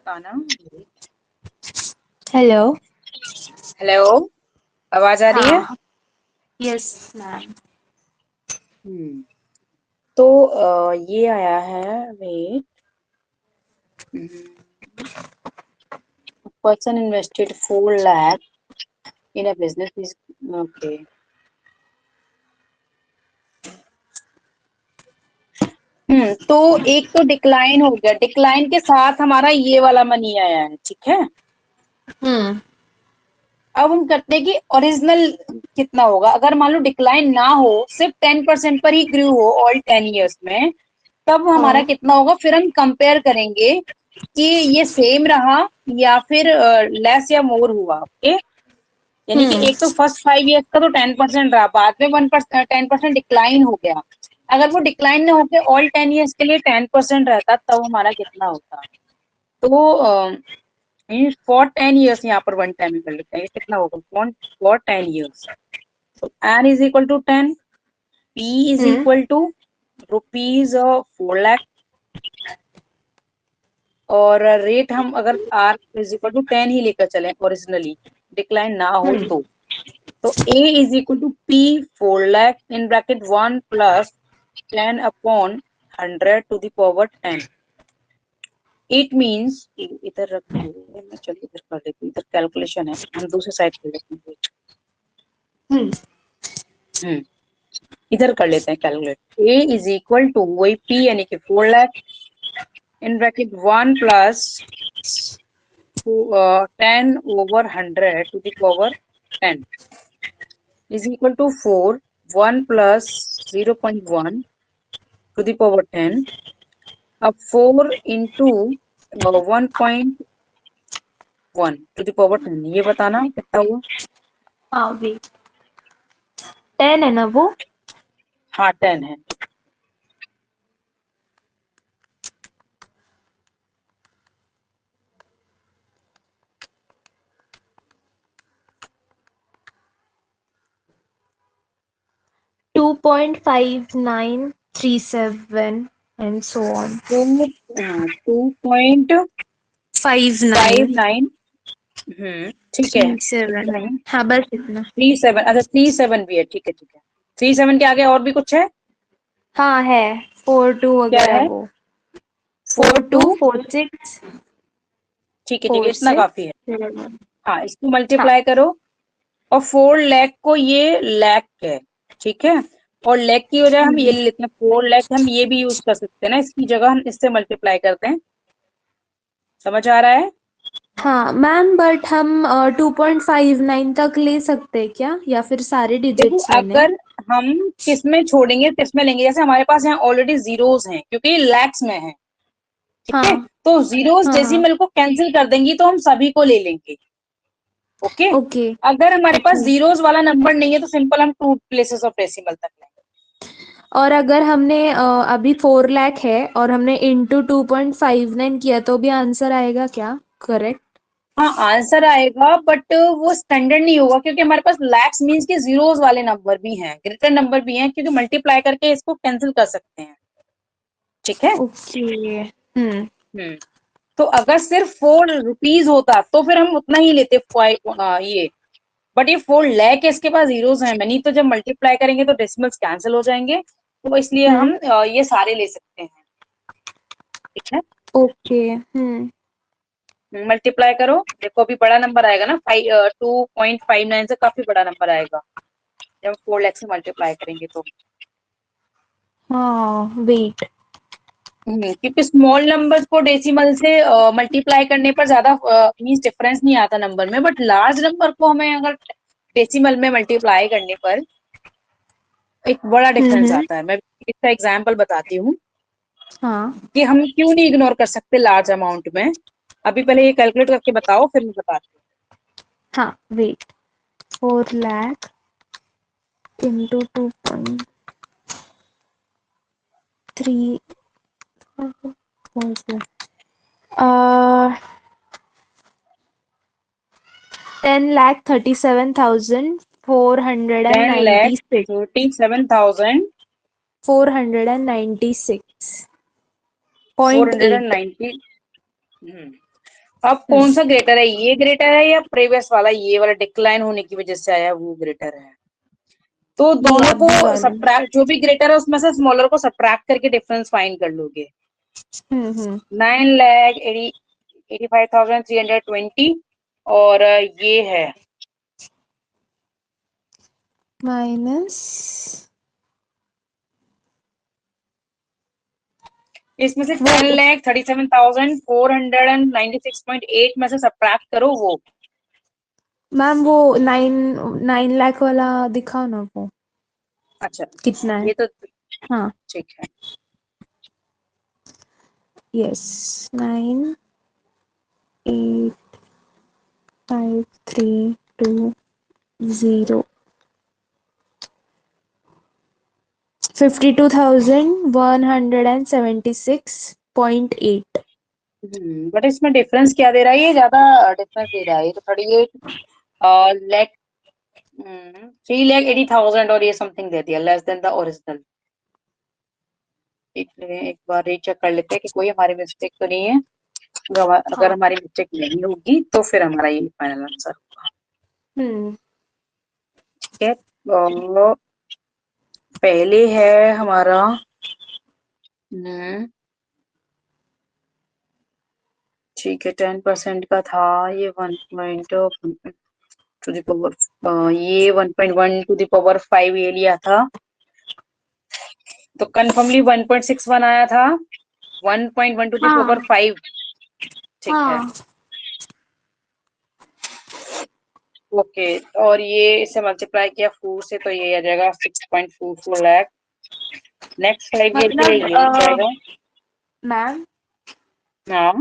बताना। Hello. Hello, आवाज आ रही है? हाँ, यस मैम। तो ये आया है। Wait, person invested 4 lakh in a business is okay. तो एक तो डिक्लाइन हो गया, डिक्लाइन के साथ हमारा ये वाला मनी आया है, ठीक है। अब हम करते हैं कि ओरिजिनल कितना होगा। अगर मान लो डिक्लाइन ना हो, सिर्फ 10% पर ही ग्रू हो ऑल 10 years में, तब हमारा कितना होगा। फिर हम कंपेयर करेंगे कि ये सेम रहा या फिर लेस या मोर हुआ। ओके, यानी कि एक तो फर्स्ट 5 years का तो 10% रहा, बाद में 10% डिक्लाइन हो गया। अगर वो डिक्लाइन ना होकर ऑल 10 years के लिए 10% रहता, तब हमारा कितना होता। तो फॉर 10 years यहाँ पर वन टाइम कर लेते हैं, कितना होगा फॉर 10 years। तो n is equal to 10, p is equal to rupees 4 lakh, और रेट हम अगर आर इज इक्वल टू 10 ही लेकर चले ओरिजिनली, डिक्लाइन ना हो तो a is equal to p 4 lakh in bracket 1 plus 10/100 to the power 10। It means, इधर रख दो, मैं चलिए इधर कर देती हूँ, इधर कैलकुलेशन है, हम दूसरे साइड कर लेते हैं। इधर कर लेते हैं calculate. A is equal to वही पी यानी कि 4 lakh in bracket 1 plus 10/100 to the power 10 is equal to 4, 1 plus 0.1 to the power 10। अब 4 इंटू 1.1 टू द पावर 10, ये बताना कितना हुआ। हाँ वेट, 10 है ना वो? हाँ 10 है। To 2.5937 and so on. 59 2.59। ठीक है, 37। इतना ही। हाँ बस इतना। 37, अच्छा 37 भी है, ठीक है ठीक है। 37 के आगे और भी कुछ है? हाँ है, 42 क्या वगैरह है? वो। 4 2, 42, 46, ठीक है, इतना काफी है। 46। हाँ, इसको हाँ। मल्टीप्लाई करो, और 4 lakh को ये लैक है, ठीक है। और लैक की वजह हम ये ले लेते हैं 4 lakh, हम ये भी यूज कर सकते हैं ना, इसकी जगह हम इससे मल्टीप्लाई करते हैं। समझ आ रहा है? हाँ मैम, बट हम 2.59 तक ले सकते हैं क्या, या फिर सारे देखो, डिजिट्स लेने हैं? अगर हम किसमें छोड़ेंगे किसमें लेंगे, जैसे हमारे पास यहाँ ऑलरेडी जीरोस हैं क्योंकि ये लैक्स में है, ठीक है। हाँ तो जीरोस हाँ हाँ। डेसिमल को कैंसिल कर देंगी तो हम सभी को ले लेंगे। ओके। ओके अगर हमारे पास ओके। जीरोस वाला नंबर नहीं है तो सिंपल हम 2 places ऑफ डेसिमल तक लेंगे। और अगर हमने अभी 4 लाख है और हमने इंटू 2.59 किया तो भी आंसर आएगा क्या? करेक्ट? हाँ, आंसर आएगा, बट वो स्टैंडर्ड नहीं होगा क्योंकि हमारे पास लैक्स मींस के जीरोस वाले नंबर भी हैं, ग्रेटर नंबर भी हैं, क्योंकि मल्टीप्लाई करके इसको कैंसिल कर सकते हैं, ठीक है। ओके। हम्म तो अगर सिर्फ 4 rupees होता तो फिर हम उतना ही लेते, ये। बट ये 4 lakh है, इसके पास जीरोस हैं, नहीं तो जब मल्टीप्लाई करेंगे तो डेसिमल्स कैंसिल हो जाएंगे, तो इसलिए हम ये सारे ले सकते हैं, ठीक है। ओके। मल्टीप्लाई करो, देखो अभी बड़ा नंबर आएगा ना, 2.59 से काफी बड़ा नंबर आएगा जब 4 lakh से मल्टीप्लाई करेंगे तो। हाँ वेट। क्योंकि स्मॉल नंबर्स को डेसिमल से मल्टीप्लाई करने पर ज्यादा मींस डिफरेंस नहीं आता नंबर में, बट लार्ज नंबर को हमें अगर डेसिमल में मल्टीप्लाई करने पर एक बड़ा डिफरेंस आता है। मैं इसका एग्जांपल बताती हूँ हाँ कि हम क्यों नहीं इग्नोर कर सकते लार्ज अमाउंट में। अभी पहले ये कैलकुलेट करके बताओ, फिर मैं बताती हाँ वेट, 4 लाख इंटू 2.3 10 lakh 10,37,496। 37,490 496.8। अब कौन सा ग्रेटर है, ये ग्रेटर है या प्रीवियस वाला, ये वाला डिक्लाइन होने की वजह से आया वो ग्रेटर है? तो नहीं दोनों को अभी वाला। सब्ट्रैक्ट, जो भी ग्रेटर है उसमें से स्मॉलर को सब्ट्रैक्ट करके डिफरेंस फाइंड कर लोगे। हम्म। 9,85,320 और ये है माइनस इसमें से वो 10,37,496.8 में से सब्ट्रैक्ट करो वो। मैम वो 9 9 लाख वाला दिखाओ ना वो अच्छा, कितना है। ये तो हाँ ठीक है। यस 9 8 5 3 2 0 52,176.8। बट इसमें डिफरेंस क्या दे रहा है, ये ज्यादा डिफरेंस दे रहा है, ये तो 38 लाख 3,80,000 और ये समथिंग दे दिया, लेस देन द ओरिजिनल। एक बार रीचेक कर लेते हैं कि कोई हमारी मिस्टेक तो नहीं है। अगर हाँ। हमारी मिस्टेक नहीं होगी तो फिर हमारा ये फाइनल आंसर होगा। हम्म। ठीक है, तो पहले है हमारा ठीक है 10% का था, ये 1.2 ये 1.1 टू द पावर 5 ये लिया था, तो कन्फर्मली 1.61 आया था, 1.1 टू द पावर 5। ठीक है, हाँ। ओके। और ये इसे मल्टीप्लाई किया 4 से तो ये आ जाएगा 6.44 लाख। नेक्स्ट 5 ईयर के लिए मतलब ये हो जाएगा। मैम हाँ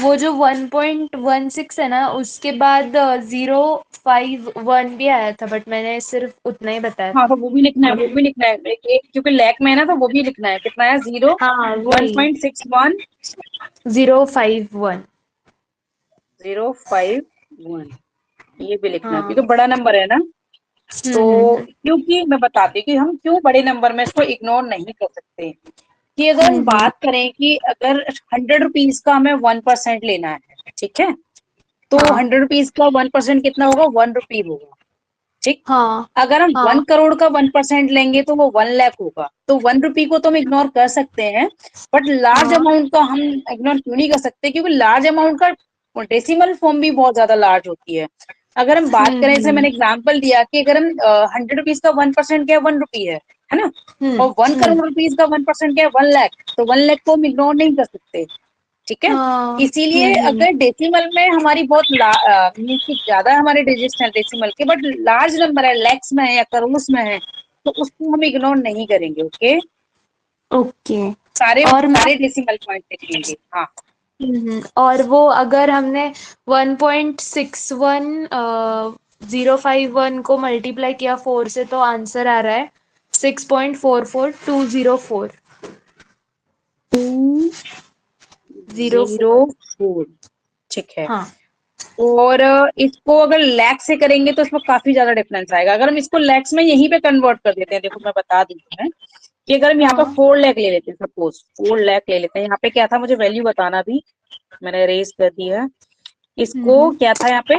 वो जो 1.16 है ना उसके बाद 051 भी आया था बट मैंने सिर्फ उतना ही बताया हाँ, था। तो वो भी लिखना है, वो भी लिखना है, क्योंकि लैख में है ना, तो वो भी लिखना है। कितना है, जीरो हाँ वन वही पॉइंट सिक्स वन 051। 051 ये भी लिखना है, हाँ। क्योंकि बड़ा नंबर है ना। तो हम्म। क्योंकि मैं बताती हूँ कि हम क्यों बड़े नंबर में इसको इग्नोर नहीं कर सकते, कि अगर हम हम्म। बात करें कि अगर 100 रुपीज का हमें 1% लेना है, ठीक है, तो हाँ 100 रुपीज का 1% कितना होगा, 1 रुपी होगा। ठीक, हाँ अगर हम वन हाँ। करोड़ का 1% लेंगे तो वो 1 लाख होगा। तो 1 रुपी को तो हम इग्नोर कर सकते हैं, बट लार्ज हाँ। अमाउंट का हम इग्नोर क्यों नहीं कर सकते, क्योंकि लार्ज अमाउंट का डेसिमल फॉर्म भी बहुत ज्यादा लार्ज होती है। अगर हम बात करें, जैसे हम्म। मैंने एग्जांपल दिया कि अगर हम 100 रुपीज का 1% क्या है, 1 रुपी है ना, और वन हम्म। करोड़ रुपीज का 1% क्या है, 1 लाख। तो 1 लाख को हम इग्नोर नहीं कर सकते, ठीक है। हाँ। इसीलिए अगर डेसिमल में हमारी बहुत मीन्स कि ज्यादा हमारे डिजिट्स हैं डेसिमल के, बट लार्ज नंबर है, लैक्स में है या करोड़ में है, तो उसको हम इग्नोर नहीं करेंगे। Okay, okay. सारे और मैं सारे डेसिमल पॉइंट लिखेंगे। हाँ, और वो अगर हमने 1.61 को मल्टीप्लाई किया 4 से तो आंसर आ रहा है 6.44204। 204। 04, ठीक है। हाँ और इसको अगर लैक्स से करेंगे तो इसमें काफी ज्यादा डिफरेंस आएगा। अगर हम इसको लैक्स में यहीं पे कन्वर्ट कर देते हैं, देखो मैं बता दी हूँ मैं, कि अगर हम यहाँ पे हाँ 4 लाख ले लेते हैं, सपोज 4 लाख ले लेते हैं, यहाँ पे क्या था मुझे वैल्यू बताना भी, मैंने रेज कर दिया है। इसको क्या था यहाँ पे,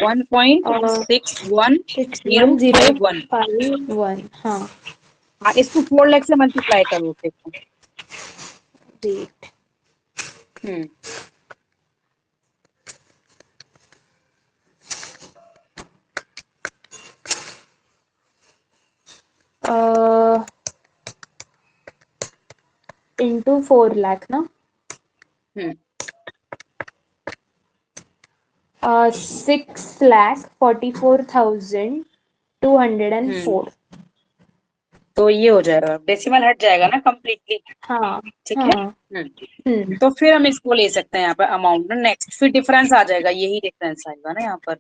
वन पॉइंट और six one zero 61051। Five one हाँ हाँ, इसको 4 लाख से मल्टीप्लाई करो, देखो। डेट हम्म, इंटू 4 लाख ना हम्म, हम्म।6,44,204। तो ये हो जाएगा, डेसिमल हट जाएगा ना कम्प्लीटली। हाँ ठीक है। हाँ। हम्म। तो फिर हम इसको ले सकते हैं यहाँ पर अमाउंट ना, नेक्स्ट फिर डिफरेंस आ जाएगा, यही डिफरेंस आएगा ना यहाँ पर,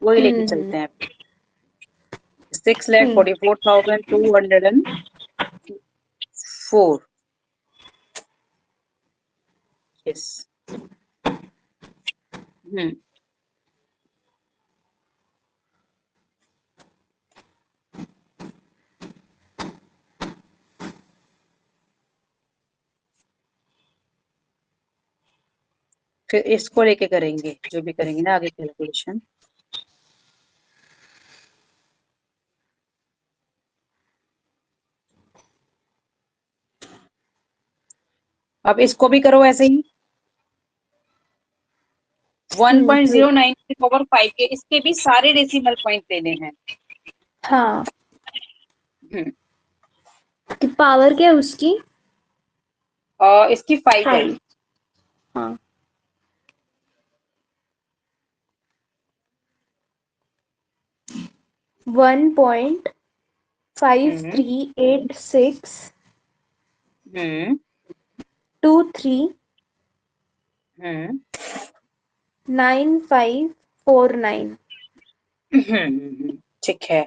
वही लेके हम्म। चलते हैं। 6,44,204। यस। हम्म, फिर इसको लेके करेंगे जो भी करेंगे ना आगे कैलकुलेशन। अब इसको भी करो ऐसे ही। 1.09 की पावर 5 के, इसके भी सारे डेसिमल पॉइंट लेने हैं। हाँ, हम्म, पावर क्या है उसकी? इसकी 5 है। 5। हाँ, 1.5386 हम्म हम्म 23 हम्म 9549। ठीक है।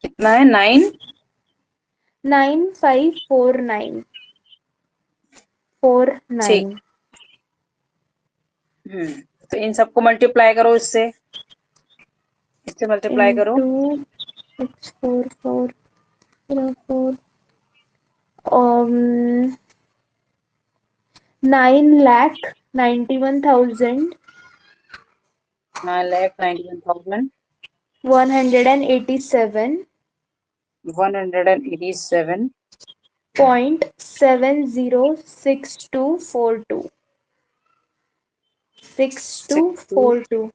कितना है? 9। 9549 ठीक। 49। तो इन सबको मल्टीप्लाई करो इससे मल्टीप्लाई करो। इंटू 64404 9,91,187 9,91,187 .706242 62। 6242।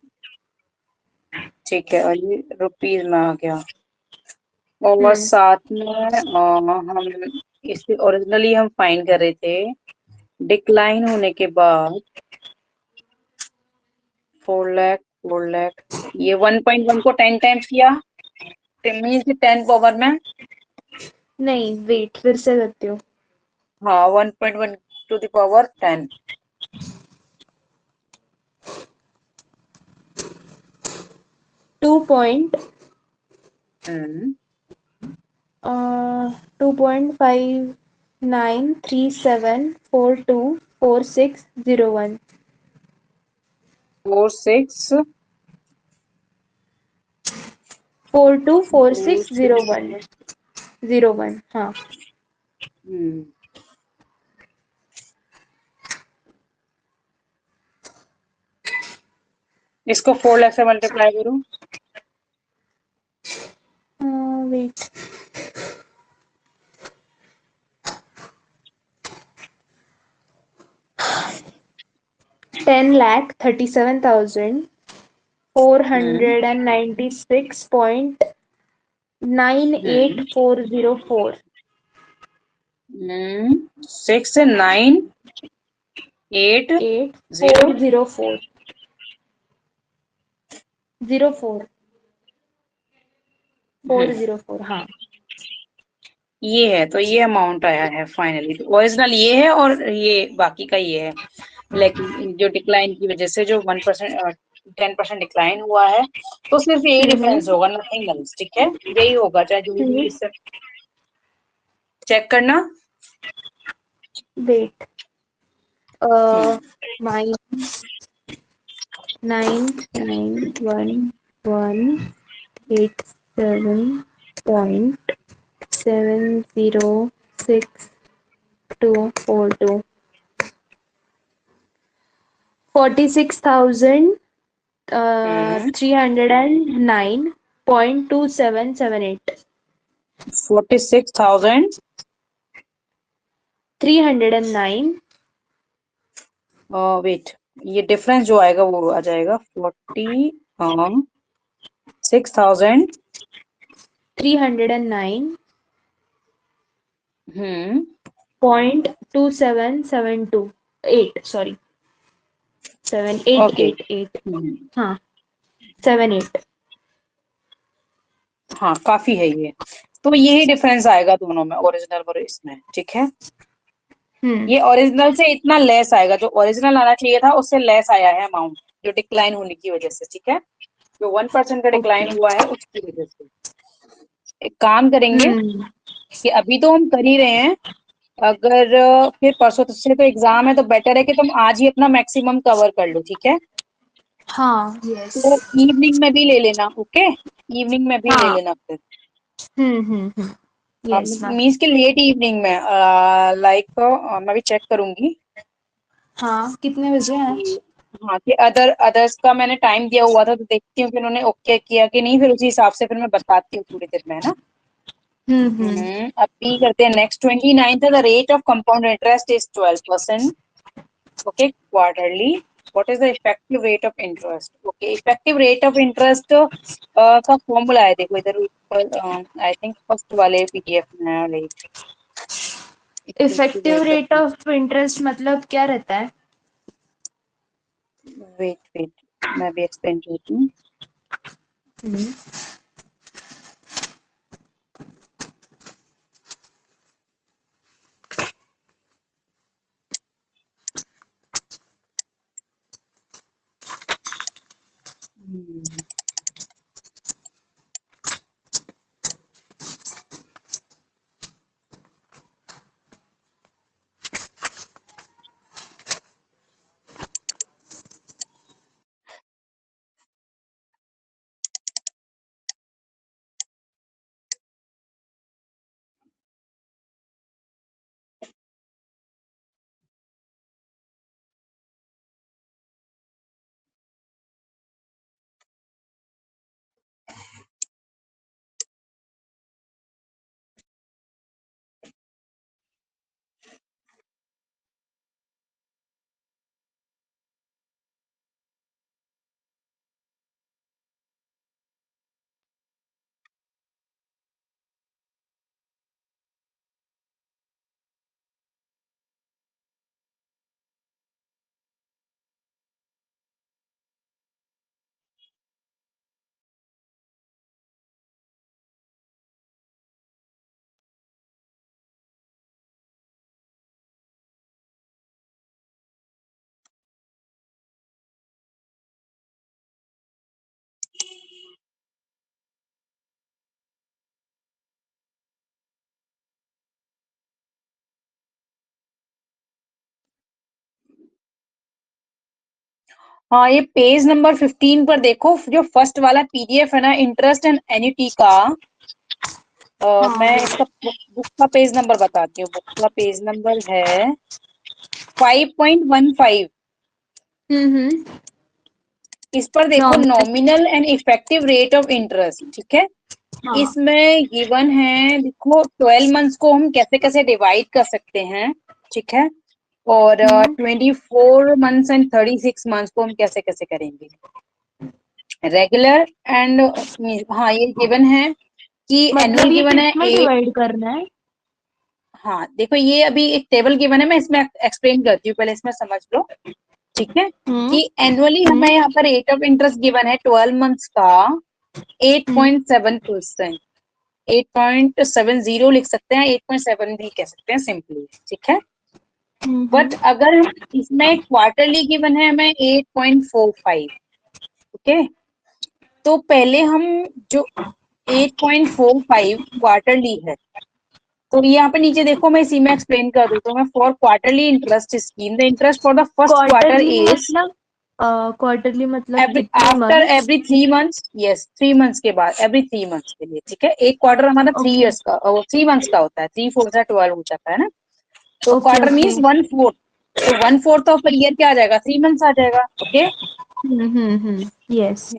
ठीक है, और ये रुपीज में आ गया। और हम्म साथ में हम इसे ओरिजिनली हम फाइन कर रहे थे, डिक्लाइन होने के बाद 4 लाख 4 लाख। ये 1.1 को 10 टाइम्स किया, मीन्स 10 पावर में। नहीं, वेट, फिर से करती हूँ। हाँ, 1.1 टू द पावर 10। 2 हम्म 2.5937424601। 46 46। 424601। हाँ। हम्म इसको 4 लाख से मल्टीप्लाई करूँ। वेट, 10,37,496.98 हम्म 404। 698 8404 04 404। हाँ। ये है, तो ये अमाउंट आया है फाइनली। तो ओरिजिनल ये है और ये बाकी का ये है, लेकिन जो डिक्लाइन की वजह से जो 1%, 10% डिक्लाइन हुआ है, तो सिर्फ यही डिफरेंस हम्म होगा, नथिंग एल्स। ठीक है, यही होगा, चाहे जो भी इससे चेक करना। Wait, hmm minus 9,9118.706 46,000 hmm 309.2778। 46,000। 309। Wait, ये डिफरेंस जो आएगा वो आ जाएगा 46,000। 309 hmm .27728, sorry, seven eight okay. Eight eight हाँ, 78। हाँ, काफी है ये। तो यही डिफरेंस आएगा दोनों में, ओरिजिनल और इसमें। ठीक है, हम्म ये ओरिजिनल से इतना लेस आएगा, जो ओरिजिनल आना चाहिए था उससे लेस आया है अमाउंट, जो डिक्लाइन होने की वजह से। ठीक है, जो 1% का ओके। डिक्लाइन हुआ है उसकी वजह से। एक काम करेंगे हम्म कि अभी तो हम कर ही रहे हैं, अगर फिर परसों से तो एग्जाम है, तो बेटर है कि तुम आज ही अपना मैक्सिमम कवर कर लो। ठीक है, हाँ, यस। तो इवनिंग में भी ले लेना। ओके, इवनिंग में भी ले हाँ। लेना फिर। Yes ma'am. मीन्स के लेट इवनिंग में, लाइक मैं भी चेक करूंगी। हाँ, कितने बजे हैं आज? हाँ कि अदर्स का मैंने टाइम दिया हुआ था, तो देखती हूँ कि उन्होंने ओके किया कि नहीं, फिर उसी हिसाब से फिर मैं बताती हूँ थोड़ी देर में, है ना। हम्म। अब पी करते हैं नेक्स्ट। 29 है, the rate of compound interest is 12%, okay, quarterly. What is the effective rate of interest? Okay, effective rate of interest का फॉर्मूला है, देखो इधर ऊपर, आई थिंक फर्स्ट वाले पीडीएफ में है rate, effective effective rate of, rate of interest मतलब क्या रहता है? वेट वेट, मैं भी एक्सप्लेन करती हूँ। हम्म। हम्म, हाँ, ये पेज नंबर 15 पर देखो, जो फर्स्ट वाला पीडीएफ है ना इंटरेस्ट एंड एन्युटी का, हाँ। मैं इसका बुक का पेज नंबर बताती हूँ। बुक का पेज नंबर है 5.15। हम्म। इस पर देखो, nominal. Nominal and effective rate of interest, ठीक है। हाँ। इसमें गिवन है, देखो 12 मंथ्स को हम कैसे कैसे डिवाइड कर सकते हैं, ठीक है, और हम्म। 24 मंथ्स एंड 36 मंथ्स को हम कैसे कैसे करेंगे, रेगुलर एंड, हाँ ये गिवन है कि एनुअल मतलब ये गिवन किस है में 8। डिवाइड करना है? हाँ देखो, ये अभी एक टेबल गिवन है, मैं इसमें एक्सप्लेन करती हूँ, पहले इसमें समझ लो, ठीक है। हम्म। कि एनुअली हमें हम्म। यहाँ पर रेट ऑफ इंटरेस्ट गिवन है 12 मंथ्स का हम्म। 8.7%, 8.70 लिख सकते हैं, 8.7 भी कह सकते हैं सिंपली, ठीक है। बट अगर हम इसमें क्वार्टरली गिवन है हमें 8.45, ओके, तो पहले हम जो 8.45 क्वार्टरली है, तो यहाँ पे नीचे देखो, मैं इसी में एक्सप्लेन कर दूं तो मैं, for quarterly interest scheme the interest for the first quarter quarterly is मतलब क्वार्टरली मतलब एवरी कितने after months? Every 3 months, yes 3 months के बाद, एवरी 3 मंथ्स के लिए, ठीक है। एक क्वार्टर हमारा थ्री ओके। ईयर्स का, वो 3 मंथ्स का होता है, 3 4 12 हो जाता है ना। तो ओके। Quarter okay. मीन्स 1/4, तो 1/4 ऑफ ईयर क्या आ जाएगा, 3 मंथ्स आ जाएगा, ओके। यस।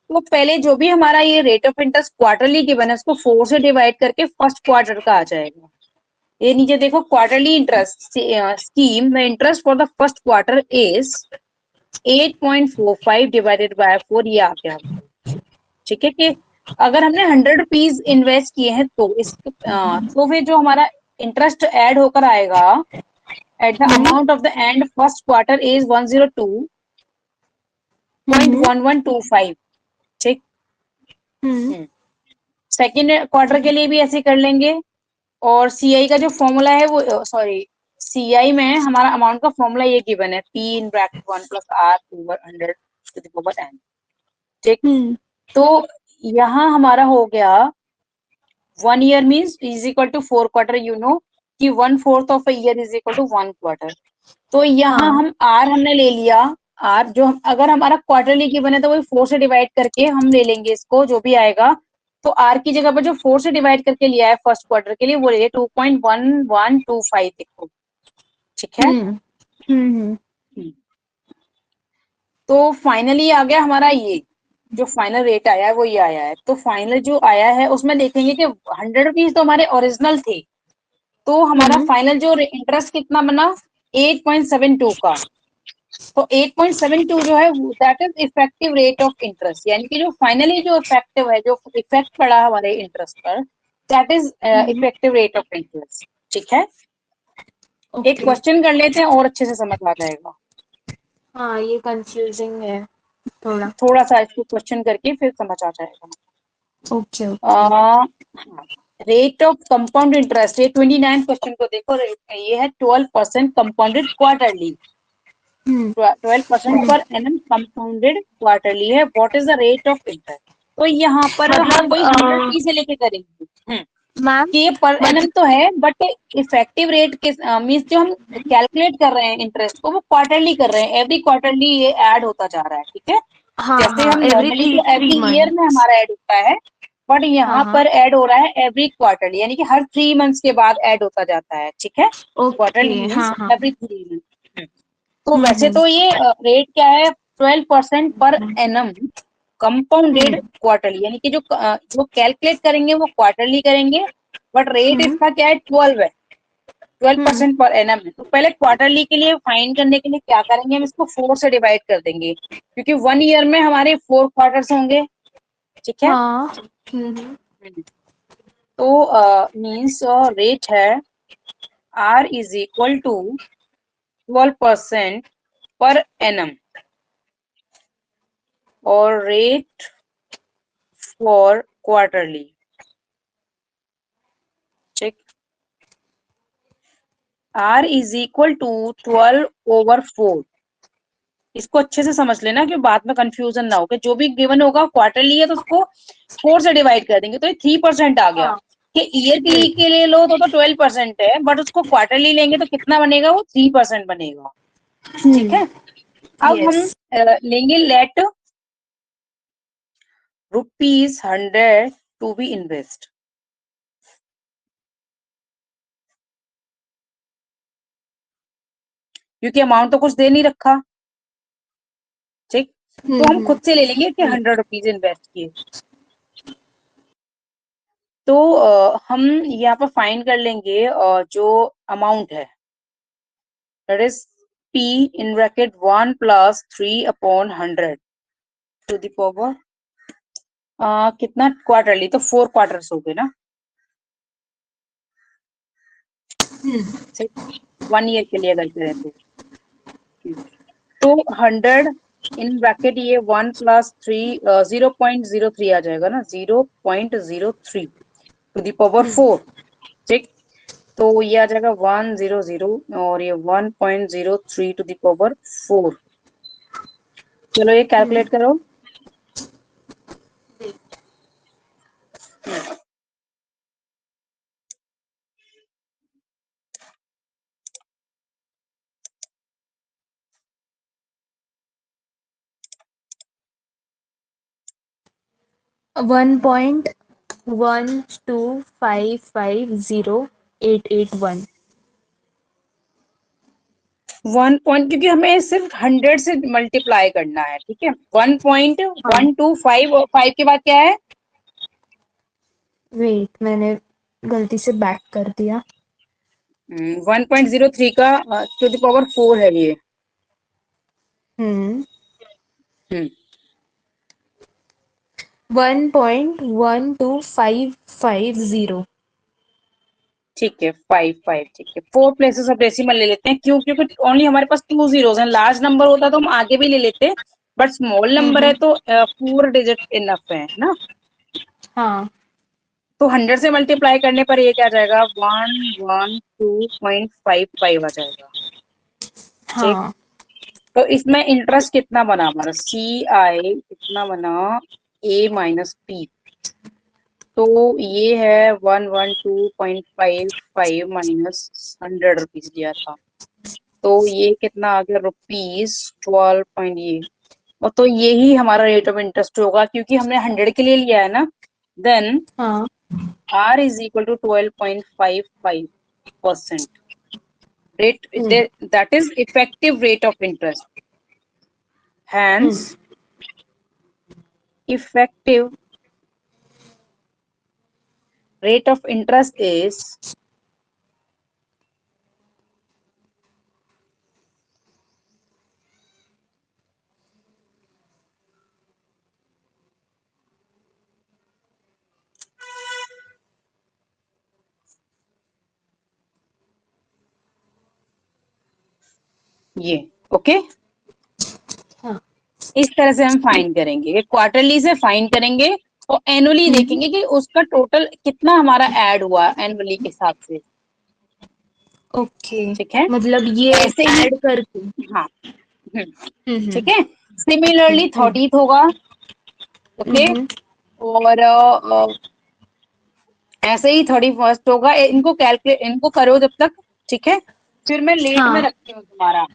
तो पहले जो भी हमारा ये rate of interest quarterly given है, उसको 4 से डिवाइड करके फर्स्ट क्वार्टर का आ जाएगा। ये नीचे देखो, quarterly interest scheme, the interest for the first quarter is 8.45 divided by 4, ये आ गया, ठीक है। कि अगर हमने 100 रुपीज इन्वेस्ट किए हैं तो इस, तो फिर जो हमारा इंटरेस्ट ऐड होकर आएगा at the amount of the end first quarter is 102.1125, ठीक। सेकेंड क्वार्टर के लिए भी ऐसे कर लेंगे। और सीआई का जो फॉर्मूला है वो, सॉरी, सीआई में हमारा अमाउंट का फॉर्मूला ये गिवन है, P in bracket 1 plus R over 100 to the power n, ठीक। तो यहाँ हमारा हो गया 1 year means is equal to 4 quarter, you know कि 1/4 of a year is equal to 1 quarter. तो यहाँ हाँ। हम आर हमने ले लिया, आर जो अगर हमारा क्वार्टरली की बने तो वही 4 से डिवाइड करके हम ले लेंगे इसको, जो भी आएगा। तो आर की जगह पर जो 4 से डिवाइड करके लिया है फर्स्ट क्वार्टर के लिए, वो ले 2.1125, देखो, ठीक है। हम्म तो फाइनली आ गया हमारा ये जो फाइनल रेट आया है वो ये आया है। तो फाइनल जो आया है उसमें देखेंगे कि 100 रुपीज तो हमारे ओरिजिनल थे, तो हमारा हम्म फाइनल जो इंटरेस्ट कितना बना 8.72 का। तो 8.72 जो है that is effective rate of interest, यानी कि जो फाइनली जो इफेक्टिव है, जो इफेक्ट पड़ा हमारे इंटरेस्ट पर, that is hmm effective rate of interest. ठीक है, एक ओके। क्वेश्चन कर लेते हैं और अच्छे से समझ आ जाएगा। हाँ, ये कंफ्यूजिंग है थोड़ा। थोड़ा सा इसको क्वेश्चन करके फिर समझ आ जाएगा। Okay okay. Rate of compound interest, ये 29 क्वेश्चन को देखो, ये है 12% कंपाउंडेड क्वार्टरली, हम्म 12% पर एनम कंपाउंडेड क्वार्टरली है, what is the rate of interest. तो यहाँ पर हम मतलब वही 100 से लेके करेंगे मैम कि ये पर एनम मतलब तो है, बट इफेक्टिव रेट के मीन्स जो हम कैलकुलेट कर रहे हैं इंटरेस्ट को वो क्वार्टरली कर रहे हैं, एवरी क्वार्टरली ये ऐड होता जा रहा है। ठीक है, हाँ जैसे हाँ, हम एवरी नॉर्मली थ्री तो थ्री एवरी ईयर में मंथ्स। हमारा ऐड होता है, बट हाँ यहाँ हाँ पर ऐड हो रहा है एवरी क्वार्टरली, यानी कि हर 3 मंथ्स के बाद ऐड होता जाता है। ठीक है, ओके। क्वार्टरली मीन्स हाँ हाँ। Every 3 month. तो वैसे तो ये रेट क्या है 12% पर एनम कंपाउंडेड हम्म क्वार्टरली, यानी कि जो कैलकुलेट करेंगे वो क्वार्टरली करेंगे, बट रेट हम्म इसका क्या है 12 है, ट्वेल्व हम्म परसेंट पर एनम है। तो पहले क्वार्टरली के लिए फाइंड करने के लिए क्या करेंगे, हम इसको 4 से डिवाइड कर देंगे, क्योंकि 1 ईयर में हमारे 4 क्वार्टर्स होंगे। ठीक है, हाँ हम्म तो मीन्स रेट है R is equal to 12% per annum, और रेट फॉर क्वार्टरली। ठीक, R इज इक्वल टू 12/4। इसको अच्छे से समझ लेना कि बाद में कंफ्यूजन ना हो, कि जो भी गिवन होगा क्वार्टरली है तो उसको 4 से डिवाइड कर देंगे, तो ये 3% आ गया। हाँ कि ईयर के लिए लो तो 12% है, बट उसको क्वार्टरली लेंगे तो कितना बनेगा, वो 3% बनेगा। ठीक है, अब हम यस। लेंगे लेट ₹100 टू बी इन्वेस्ट, क्योंकि अमाउंट तो कुछ दे नहीं रखा। ठीक, तो हम खुद से ले लेंगे कि ₹100 इन्वेस्ट किए। तो हम यहाँ पर फाइंड कर लेंगे जो अमाउंट है, that is P in bracket 1 plus 3/100 to the power कितना क्वार्टरली, तो 4 क्वार्टर्स हो गए ना, 1 ईयर के लिए अगर करें तो 100 इन ब्रैकेट ये 1 प्लस 3 0.03 आ जाएगा ना, 0.03 टू दी पावर 4। ठीक, तो ये आ जाएगा 100 और ये 1.03 टू दी पावर 4। चलो ये कैलकुलेट करो। 1.12550,881। 1 पॉइंट, क्योंकि हमें सिर्फ 100 से मल्टीप्लाई करना है। ठीक है, हाँ 1.125 और 5 के बाद क्या है, वेट, मैंने गलती से बैक कर दिया। 1.03 का टू द पावर 4 है ये। हम्म हम्म 1.12550। ठीक है, 5 ठीक है, 4 प्लेसेस ऑफ डेसिमल ले लेते हैं, क्यों, क्योंकि ओनली हमारे पास 2 जीरोस हैं। लार्ज नंबर होता तो हम आगे भी ले लेते, बट स्मॉल नंबर है हम्म तो 4 डिजिट इनफ है ना। हाँ तो 100 से मल्टीप्लाई करने पर ये क्या आ जाएगा, 112.55 आ जाएगा। ठीक, हाँ तो इसमें इंटरेस्ट कितना बना हमारा, CI कितना बना, A-P, तो ये है 112.55 माइनस 100 रुपीज दिया था, तो ये कितना आ गया रुपीज 12 पॉइंट ये, और तो यही हमारा रेट ऑफ इंटरेस्ट होगा, क्योंकि हमने 100 के लिए लिया है ना। देन हाँ R is equal to 12.55% rate, that is effective rate of interest. Hence, effective rate of interest is ये, ओके। हाँ। इस तरह से हम फाइन करेंगे, क्वार्टरली से फाइन करेंगे और एनुअली देखेंगे कि उसका टोटल कितना हमारा ऐड हुआ एनुअली के हिसाब से। ओके, ठीक है, मतलब ये ऐसे ही ऐड करके। हाँ, ठीक है। सिमिलरली 30th होगा, ओके। और ऐसे ही 31st होगा। इनको कैलकुलेट, इनको करो जब तक, ठीक है। फिर मैं लेट में हाँ। रखती हूँ तुम्हारा,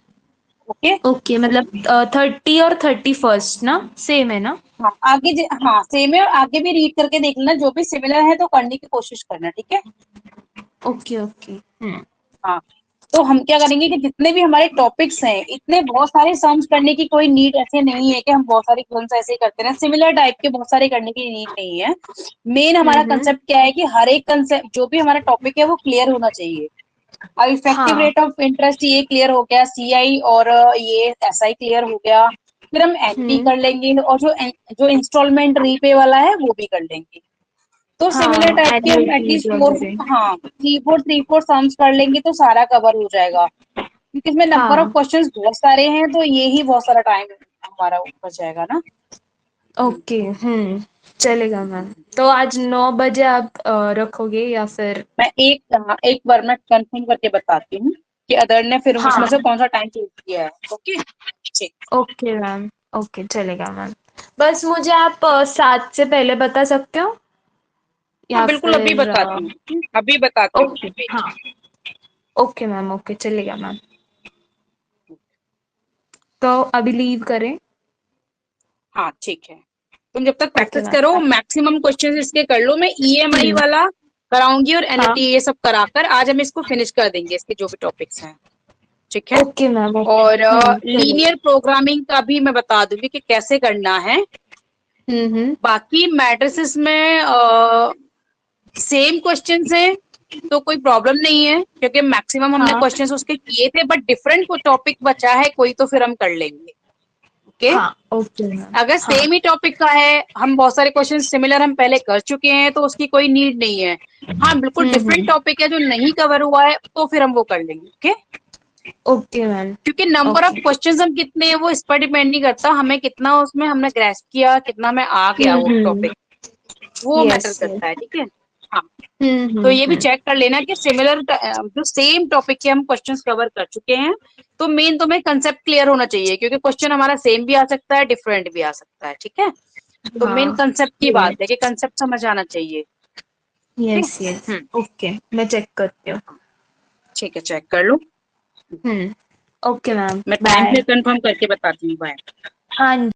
ओके। ओके, मतलब 30 और 31st ना सेम है ना? हाँ हाँ सेम है, और आगे भी रीड करके देख लेना, जो भी सिमिलर है तो करने की कोशिश करना, ठीक है। Okay okay. हाँ, तो हम क्या करेंगे कि जितने भी हमारे टॉपिक्स हैं, इतने बहुत सारे सम्स करने की कोई नीड ऐसे नहीं है कि हम बहुत सारे क्वेश्चंस ऐसे ही करते रहे, सिमिलर टाइप के बहुत सारे करने की नीड नहीं है। मेन हमारा कंसेप्ट क्या है कि हर एक कंसेप्ट, जो भी हमारा टॉपिक है वो क्लियर होना चाहिए। अब इफेक्टिव हाँ। रेट ऑफ इंटरेस्ट ये क्लियर हो गया, सीआई और ये एसआई क्लियर हो गया। फिर हम एनपी कर लेंगे, और जो इंस्टॉलमेंट रीपे वाला है वो भी कर लेंगे। तो सिमिलर हाँ, टाइप के हम एनुअलिटीज एटलीस्ट वगैरह। हाँ, थ्री फोर सम्स कर लेंगे तो सारा कवर हो जाएगा, क्योंकि इसमें नंबर ऑफ हाँ। क्वेश्चंस बहुत सारे हैं, तो ये ही बहुत सारा टाइम हमारा ऊपर जाएगा ना। ओके। चलेगा मैम। तो आज 9 बजे आप रखोगे या फिर? मैं एक बार मैं कंफर्म करके बताती हूँ कि अदर ने फिर हाँ। उसमें से कौन सा टाइम चूज किया है, ओके। ठीक, ओके मैम। ओके, चलेगा मैम। बस मुझे आप 7 से पहले बता सकते हो हाँ या बिल्कुल, अभी फिर? बताती हूँ, अभी बताती हूँ ओके। अभी। हाँ। ओके मैम, ओके, चलेगा मैम। तो अभी लीव करें? हाँ ठीक है, तुम जब तक ओके प्रैक्टिस करो, मैम। मैक्सिमम क्वेश्चंस इसके कर लो। मैं ईएमआई वाला कराऊंगी और हाँ। एनएफटी ये सब कराकर आज हम इसको फिनिश कर देंगे, इसके जो भी टॉपिक्स हैं, ठीक है। Okay ma'am, okay. और चलिए। लीनियर प्रोग्रामिंग का भी मैं बता दूंगी कि कैसे करना है। बाकी मैट्रिसेस में सेम क्वेश्चंस हैं, तो कोई प्रॉब्लम नहीं है, क्योंकि मैक्सिमम हमने हाँ। क्वेश्चंस उसके किए थे, बट डिफरेंट को टॉपिक बचा है कोई, तो फिर हम कर लेंगे, ओके। हाँ। Okay ma'am. अगर हाँ। सेम ही टॉपिक का है, हम बहुत सारे क्वेश्चन सिमिलर हम पहले कर चुके हैं, तो उसकी कोई नीड नहीं है। हाँ बिल्कुल डिफरेंट टॉपिक है जो नहीं कवर हुआ है, तो फिर हम वो कर लेंगे, ओके। Okay ma'am. क्योंकि नंबर ऑफ ओके। क्वेश्चंस हम कितने हैं वो इस पर डिपेंड नहीं करता, हमें कितना उसमें हमने ग्रेस्प किया, कितना में आ गया वो टॉपिक, वो मैटर यस करता है, यस। ठीक है। हाँ, तो ये भी हम्म। चेक कर लेना कि सिमिलर जो सेम टॉपिक के हम क्वेश्चंस कवर कर चुके हैं। तो मेन तुम्हें कंसेप्ट क्लियर होना चाहिए, क्योंकि क्वेश्चन हमारा सेम भी आ सकता है, डिफरेंट भी आ सकता है, ठीक है। तो मेन हाँ। कंसेप्ट की बात है कि कंसेप्ट समझ आना चाहिए, ठीक यस यस। है। ओके, मैं चेक करती हूँ। ठीक है, चेक कर लो। ओके मैम, मैं टाइम बाय। फिर कंफर्म करके बताती हूँ, बाय। हाँ।